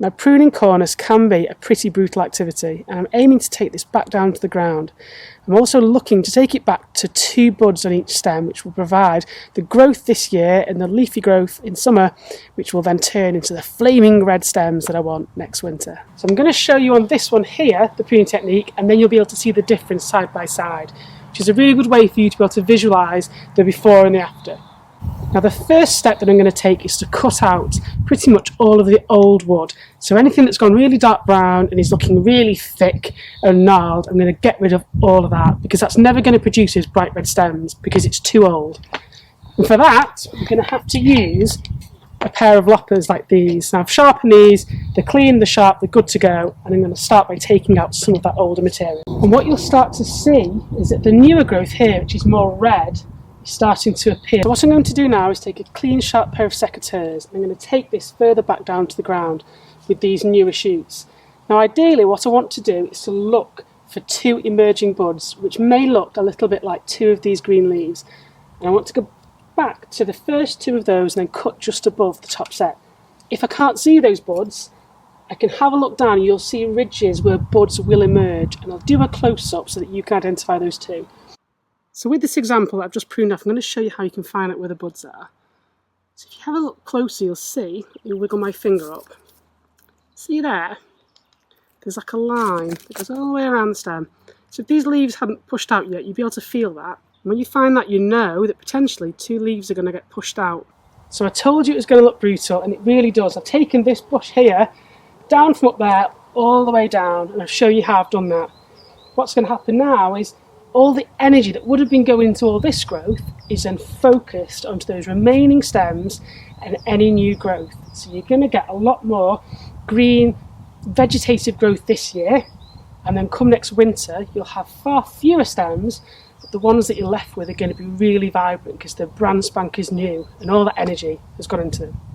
Now, pruning cornus can be a pretty brutal activity, and I'm aiming to take this back down to the ground. I'm also looking to take it back to 2 buds on each stem, which will provide the growth this year and the leafy growth in summer, which will then turn into the flaming red stems that I want next winter. So I'm going to show you on this one here the pruning technique, and then you'll be able to see the difference side by side, which is a really good way for you to be able to visualise the before and the after. Now, the first step that I'm going to take is to cut out pretty much all of the old wood. So anything that's gone really dark brown and is looking really thick and gnarled, I'm going to get rid of all of that, because that's never going to produce those bright red stems because it's too old. And for that, I'm going to have to use a pair of loppers like these. Now, I've sharpened these, they're clean, they're sharp, they're good to go, and I'm going to start by taking out some of that older material. And what you'll start to see is that the newer growth here, which is more red, starting to appear. So what I'm going to do now is take a clean sharp pair of secateurs, and I'm going to take this further back down to the ground with these newer shoots. Now, ideally what I want to do is to look for 2 emerging buds which may look a little bit like 2 of these green leaves, and I want to go back to the first 2 of those and then cut just above the top set. If I can't see those buds, I can have a look down and you'll see ridges where buds will emerge, and I'll do a close-up so that you can identify those 2. So with this example that I've just pruned off, I'm going to show you how you can find out where the buds are. So if you have a look closer, you'll see, you wiggle my finger up. See there? There's like a line that goes all the way around the stem. So if these leaves hadn't pushed out yet, you'd be able to feel that. And when you find that, you know that potentially 2 leaves are going to get pushed out. So I told you it was going to look brutal, and it really does. I've taken this bush here, down from up there, all the way down, and I'll show you how I've done that. What's going to happen now is all the energy that would have been going into all this growth is then focused onto those remaining stems and any new growth. So you're going to get a lot more green vegetative growth this year, and then come next winter you'll have far fewer stems, but the ones that you're left with are going to be really vibrant because they're brand spanking new and all that energy has gone into them.